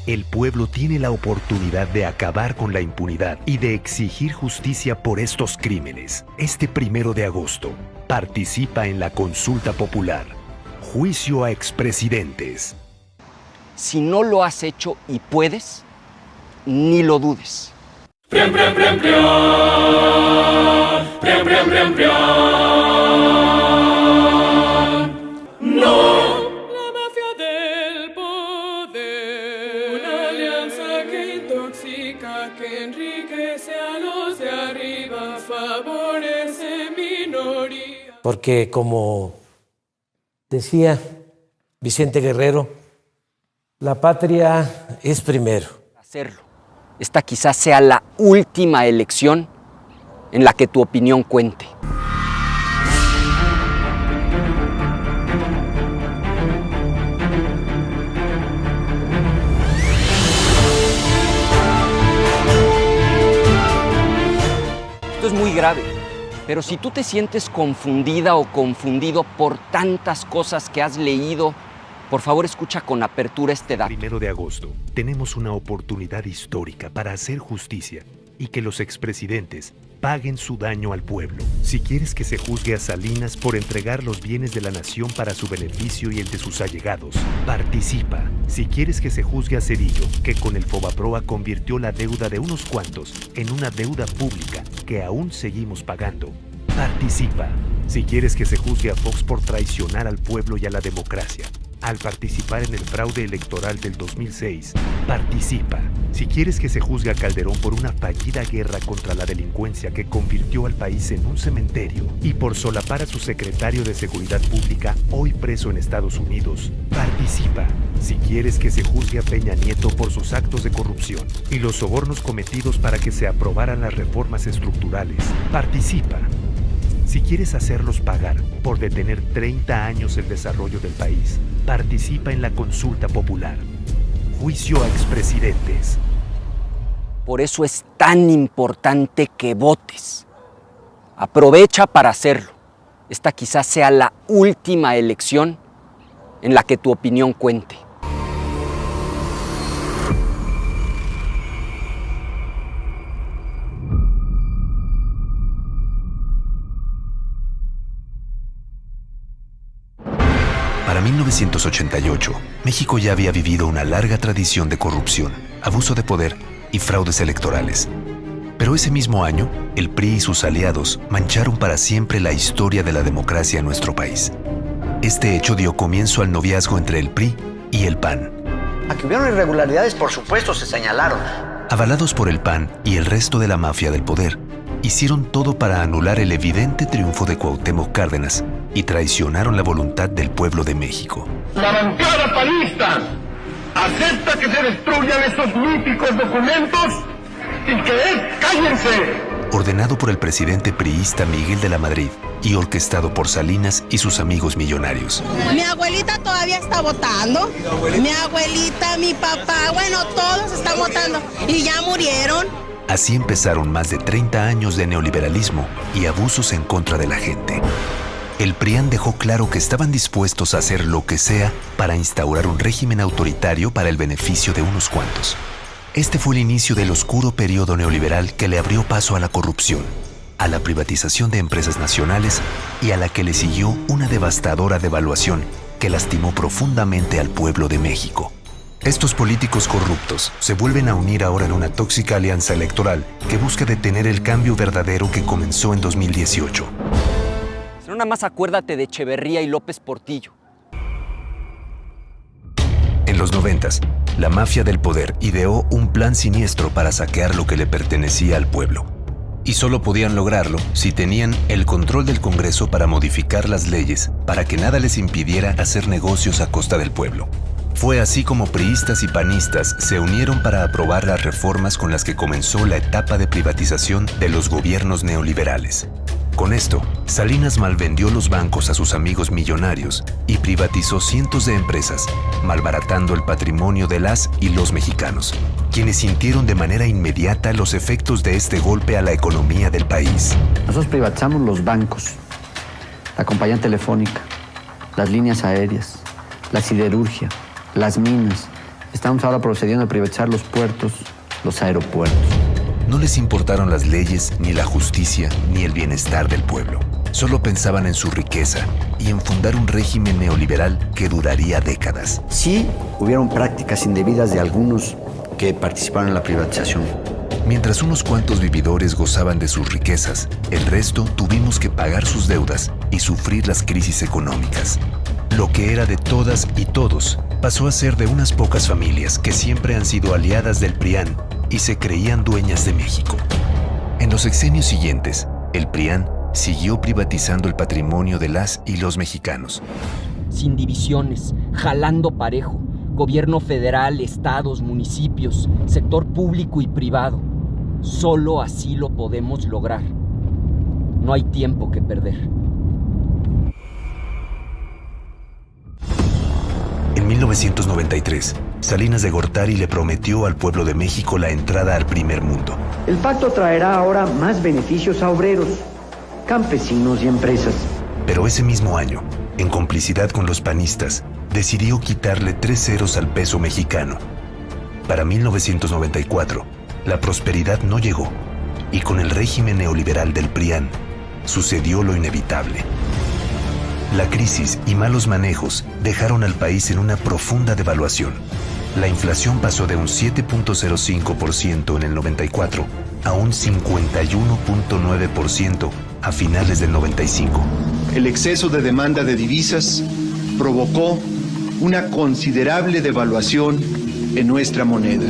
El pueblo tiene la oportunidad de acabar con la impunidad y de exigir justicia por estos crímenes. Este 1 de agosto, participa en la consulta popular. Juicio a expresidentes. Si no lo has hecho y puedes, ni lo dudes. Priam, priam, priam, priam. Priam, priam, priam, priam. No. La mafia del poder, una alianza que intoxica, que enriquece a los de arriba, favorece minoría. Porque como decía Vicente Guerrero, la patria es primero. Hacerlo. Esta quizás sea la última elección en la que tu opinión cuente. Esto es muy grave, pero si tú te sientes confundida o confundido por tantas cosas que has leído, por favor, escucha con apertura este dato. 1 de agosto, tenemos una oportunidad histórica para hacer justicia y que los expresidentes paguen su daño al pueblo. Si quieres que se juzgue a Salinas por entregar los bienes de la nación para su beneficio y el de sus allegados, participa. Si quieres que se juzgue a Cedillo, que con el Fobaproa convirtió la deuda de unos cuantos en una deuda pública que aún seguimos pagando, participa. Si quieres que se juzgue a Fox por traicionar al pueblo y a la democracia, al participar en el fraude electoral del 2006, participa. Si quieres que se juzgue a Calderón por una fallida guerra contra la delincuencia que convirtió al país en un cementerio y por solapar a su secretario de Seguridad Pública, hoy preso en Estados Unidos, participa. Si quieres que se juzgue a Peña Nieto por sus actos de corrupción y los sobornos cometidos para que se aprobaran las reformas estructurales, participa. Si quieres hacerlos pagar por detener 30 años el desarrollo del país, participa en la consulta popular. Juicio a expresidentes. Por eso es tan importante que votes. Aprovecha para hacerlo. Esta quizás sea la última elección en la que tu opinión cuente. Para 1988, México ya había vivido una larga tradición de corrupción, abuso de poder y fraudes electorales. Pero ese mismo año, el PRI y sus aliados mancharon para siempre la historia de la democracia en nuestro país. Este hecho dio comienzo al noviazgo entre el PRI y el PAN. A que hubieron irregularidades, por supuesto, se señalaron. Avalados por el PAN y el resto de la mafia del poder, hicieron todo para anular el evidente triunfo de Cuauhtémoc Cárdenas y traicionaron la voluntad del pueblo de México. La bancada panista acepta que se destruyan estos míticos documentos y que cállense. Ordenado por el presidente priista Miguel de la Madrid y orquestado por Salinas y sus amigos millonarios. Mi abuelita todavía está votando. Mi abuelita, mi papá, bueno, todos están votando y ya murieron. Así empezaron más de 30 años de neoliberalismo y abusos en contra de la gente. El PRIAN dejó claro que estaban dispuestos a hacer lo que sea para instaurar un régimen autoritario para el beneficio de unos cuantos. Este fue el inicio del oscuro periodo neoliberal que le abrió paso a la corrupción, a la privatización de empresas nacionales y a la que le siguió una devastadora devaluación que lastimó profundamente al pueblo de México. Estos políticos corruptos se vuelven a unir ahora en una tóxica alianza electoral que busca detener el cambio verdadero que comenzó en 2018. Si no, nada más acuérdate de Echeverría y López Portillo. En los 90s, la mafia del poder ideó un plan siniestro para saquear lo que le pertenecía al pueblo. Y solo podían lograrlo si tenían el control del Congreso para modificar las leyes para que nada les impidiera hacer negocios a costa del pueblo. Fue así como priistas y panistas se unieron para aprobar las reformas con las que comenzó la etapa de privatización de los gobiernos neoliberales. Con esto, Salinas malvendió los bancos a sus amigos millonarios y privatizó cientos de empresas, malbaratando el patrimonio de las y los mexicanos, quienes sintieron de manera inmediata los efectos de este golpe a la economía del país. Nosotros privatizamos los bancos, la compañía telefónica, las líneas aéreas, la siderurgia, las minas, Estamos ahora procediendo a privatizar los puertos, los aeropuertos. No les importaron las leyes, ni la justicia, ni el bienestar del pueblo. Solo pensaban en su riqueza y en fundar un régimen neoliberal que duraría décadas. Sí, hubieron prácticas indebidas de algunos que participaron en la privatización. Mientras unos cuantos vividores gozaban de sus riquezas, el resto tuvimos que pagar sus deudas y sufrir las crisis económicas. Lo que era de todas y todos pasó a ser de unas pocas familias que siempre han sido aliadas del PRIAN y se creían dueñas de México. En los sexenios siguientes, el PRIAN siguió privatizando el patrimonio de las y los mexicanos. Sin divisiones, jalando parejo, gobierno federal, estados, municipios, sector público y privado. Solo así lo podemos lograr. No hay tiempo que perder. En 1993, Salinas de Gortari le prometió al pueblo de México la entrada al primer mundo. El pacto traerá ahora más beneficios a obreros, campesinos y empresas. Pero ese mismo año, en complicidad con los panistas, decidió quitarle 3 ceros al peso mexicano. Para 1994, la prosperidad no llegó, y con el régimen neoliberal del PRIAN, sucedió lo inevitable. La crisis y malos manejos dejaron al país en una profunda devaluación. La inflación pasó de un 7.05% en el 94 a un 51.9% a finales del 95. El exceso de demanda de divisas provocó una considerable devaluación en nuestra moneda.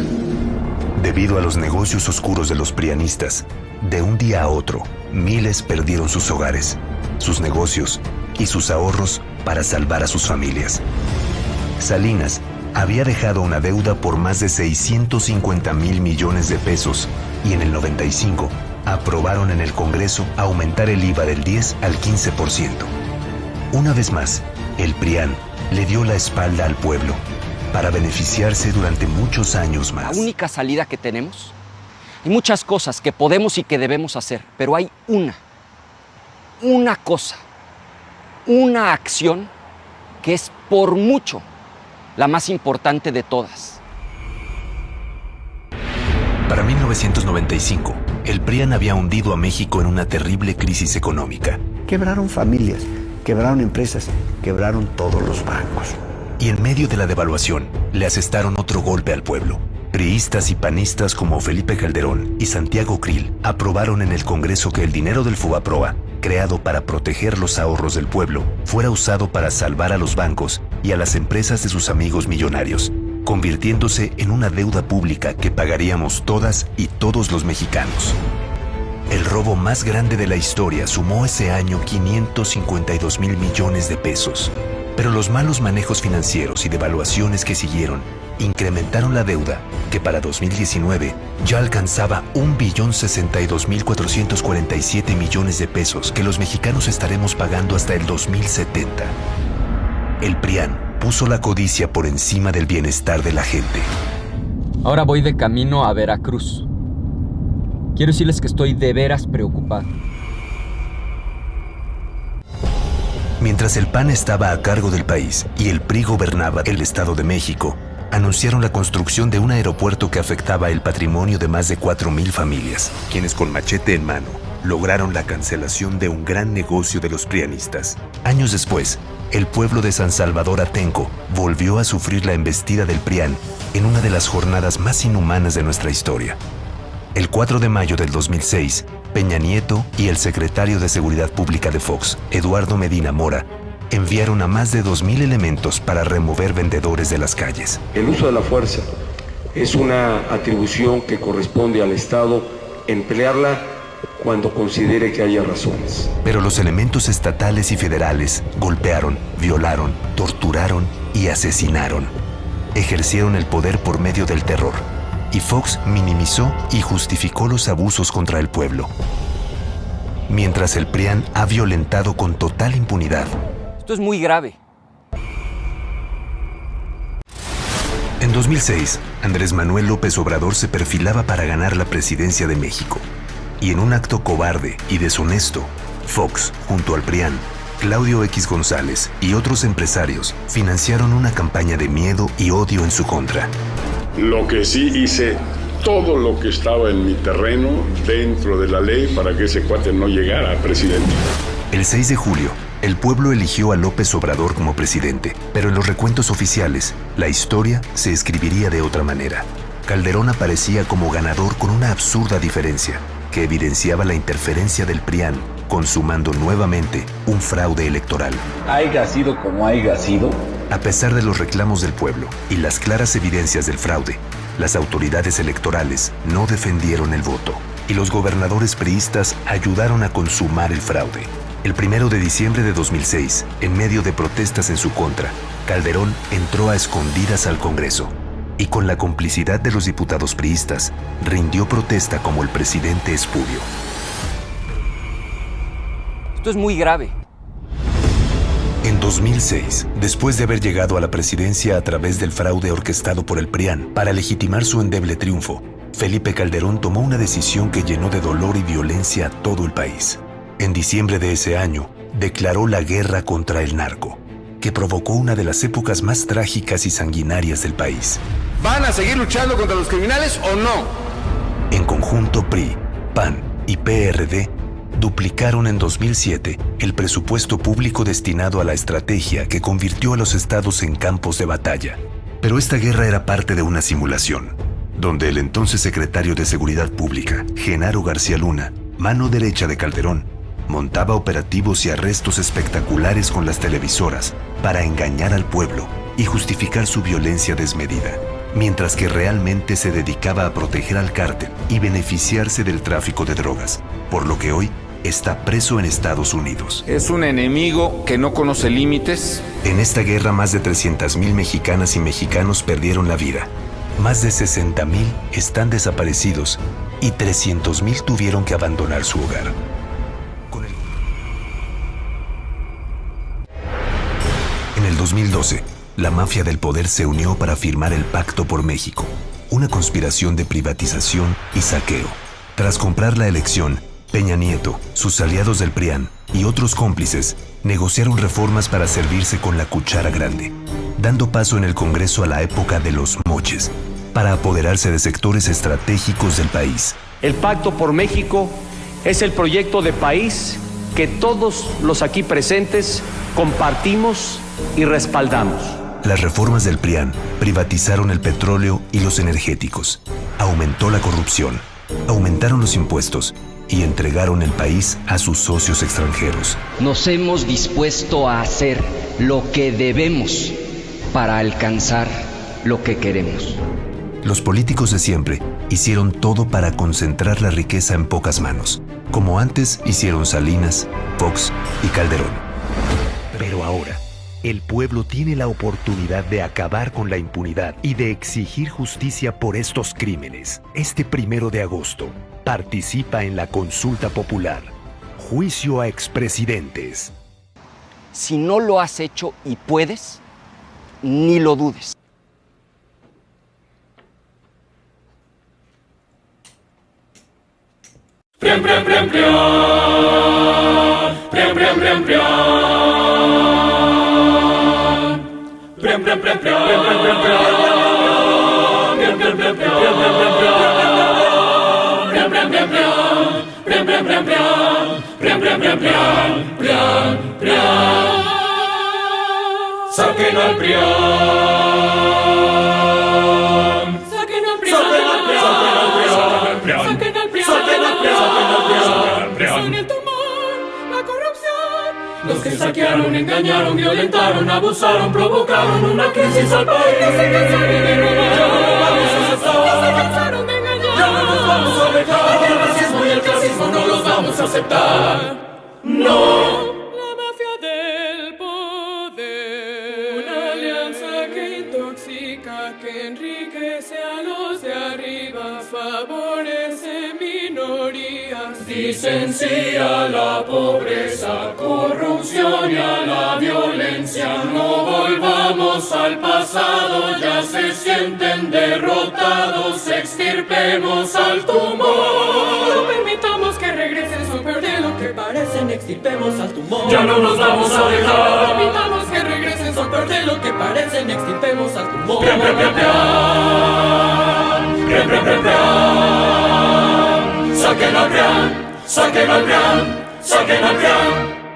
Debido a los negocios oscuros de los prianistas, de un día a otro, miles perdieron sus hogares, sus negocios y sus ahorros para salvar a sus familias. Salinas había dejado una deuda por más de 650,000 millones de pesos y en el 95 aprobaron en el Congreso aumentar el IVA del 10 al 15%. Una vez más, el PRIAN le dio la espalda al pueblo para beneficiarse durante muchos años más. La única salida que tenemos, hay muchas cosas que podemos y que debemos hacer, pero hay una cosa, una acción que es por mucho la más importante de todas. Para 1995, el PRIAN había hundido a México en una terrible crisis económica. Quebraron familias, quebraron empresas, quebraron todos los bancos. Y en medio de la devaluación, le asestaron otro golpe al pueblo. Priistas y panistas como Felipe Calderón y Santiago Krill aprobaron en el Congreso que el dinero del Fobaproa, creado para proteger los ahorros del pueblo, fuera usado para salvar a los bancos y a las empresas de sus amigos millonarios, convirtiéndose en una deuda pública que pagaríamos todas y todos los mexicanos. El robo más grande de la historia sumó ese año 552,000 millones de pesos. Pero los malos manejos financieros y devaluaciones que siguieron incrementaron la deuda, que para 2019 ya alcanzaba 1,062,447 millones de pesos que los mexicanos estaremos pagando hasta el 2070. El PRIAN puso la codicia por encima del bienestar de la gente. Ahora voy de camino a Veracruz. Quiero decirles que estoy de veras preocupado. Mientras el PAN estaba a cargo del país y el PRI gobernaba el Estado de México, anunciaron la construcción de un aeropuerto que afectaba el patrimonio de más de 4,000 familias, quienes con machete en mano lograron la cancelación de un gran negocio de los prianistas. Años después, el pueblo de San Salvador Atenco volvió a sufrir la embestida del PRIAN en una de las jornadas más inhumanas de nuestra historia. El 4 de mayo del 2006, Peña Nieto y el secretario de Seguridad Pública de Fox, Eduardo Medina Mora, enviaron a más de 2,000 elementos para remover vendedores de las calles. El uso de la fuerza es una atribución que corresponde al Estado emplearla cuando considere que haya razones. Pero los elementos estatales y federales golpearon, violaron, torturaron y asesinaron. Ejercieron el poder por medio del terror. Y Fox minimizó y justificó los abusos contra el pueblo. Mientras el PRIAN ha violentado con total impunidad. Esto es muy grave. En 2006, Andrés Manuel López Obrador se perfilaba para ganar la presidencia de México. Y en un acto cobarde y deshonesto, Fox, junto al PRIAN, Claudio X González y otros empresarios financiaron una campaña de miedo y odio en su contra. Lo que sí hice, todo lo que estaba en mi terreno dentro de la ley para que ese cuate no llegara a presidente. El 6 de julio, el pueblo eligió a López Obrador como presidente, pero en los recuentos oficiales, la historia se escribiría de otra manera. Calderón aparecía como ganador con una absurda diferencia, que evidenciaba la interferencia del PRIAN, consumando nuevamente un fraude electoral. Haiga sido como haiga sido. A pesar de los reclamos del pueblo y las claras evidencias del fraude, las autoridades electorales no defendieron el voto y los gobernadores priistas ayudaron a consumar el fraude. El 1 de diciembre de 2006, en medio de protestas en su contra, Calderón entró a escondidas al Congreso y con la complicidad de los diputados priistas, rindió protesta como el presidente espurio. Esto es muy grave. En 2006, después de haber llegado a la presidencia a través del fraude orquestado por el PRIAN para legitimar su endeble triunfo, Felipe Calderón tomó una decisión que llenó de dolor y violencia a todo el país. En diciembre de ese año, declaró la guerra contra el narco, que provocó una de las épocas más trágicas y sanguinarias del país. ¿Van a seguir luchando contra los criminales o no? En conjunto, PRI, PAN y PRD duplicaron en 2007 el presupuesto público destinado a la estrategia que convirtió a los estados en campos de batalla. Pero esta guerra era parte de una simulación, donde el entonces secretario de Seguridad Pública, Genaro García Luna, mano derecha de Calderón, montaba operativos y arrestos espectaculares con las televisoras para engañar al pueblo y justificar su violencia desmedida, mientras que realmente se dedicaba a proteger al cártel y beneficiarse del tráfico de drogas, por lo que hoy está preso en Estados Unidos. Es un enemigo que no conoce límites. En esta guerra más de 300,000 mexicanas y mexicanos perdieron la vida. Más de 60,000 están desaparecidos y 300,000 tuvieron que abandonar su hogar. En el 2012, la mafia del poder se unió para firmar el Pacto por México, una conspiración de privatización y saqueo. Tras comprar la elección, Peña Nieto, sus aliados del PRIAN y otros cómplices negociaron reformas para servirse con la cuchara grande, dando paso en el Congreso a la época de los moches, para apoderarse de sectores estratégicos del país. El Pacto por México es el proyecto de país que todos los aquí presentes compartimos y respaldamos. Las reformas del PRIAN privatizaron el petróleo y los energéticos, aumentó la corrupción, aumentaron los impuestos y entregaron el país a sus socios extranjeros. Nos hemos dispuesto a hacer lo que debemos para alcanzar lo que queremos. Los políticos de siempre hicieron todo para concentrar la riqueza en pocas manos, como antes hicieron Salinas, Fox y Calderón. Pero ahora, el pueblo tiene la oportunidad de acabar con la impunidad y de exigir justicia por estos crímenes. Este 1 de agosto, participa en la consulta popular. Juicio a expresidentes. Si no lo has hecho y puedes, ni lo dudes. Priam, priam, priam, priam. Priam, priam, priam, priam. Priam, priam, priam, priam. Priam, priam, priam, priam. Priam, priam, priam, priam. Priam, priam, priam, priam. Priam, priam, priam, priam. Priam, priam, priam, priam. Priam, priam. Saquen al priam. Saquen al PRIAN. Saquen al PRIAN. Saquen al PRIAN. Saquen al PRIAN. Son el tumor, la corrupción. Los que saquearon, engañaron, violentaron, abusaron, provocaron una crisis al país. No se cansaron de robar. Ya no nos vamos a aceptar. No se cansaron de engañar. Ya no nos vamos a dejar. El racismo y el clasismo no los vamos a aceptar. No. La mafia del poder. Una alianza que intoxica, que enriquece a los de arriba, favorece minorías. Dicen sí a la pobreza, corrupción y a la violencia. No volvamos al pasado, ya se sienten derrotados. Extirpemos al tumor. No permitamos que regresen, son peor de lo que parecen. extirpemos al tumor. Ya no nos vamos a dejar. Permitamos que regresen, son peor de lo que parecen, extirpemos al tumor. Prian, prian, prian, prian. Prian, prian, prian, prian. Saquen al Prian, saquen al Prian, saquen al Prian.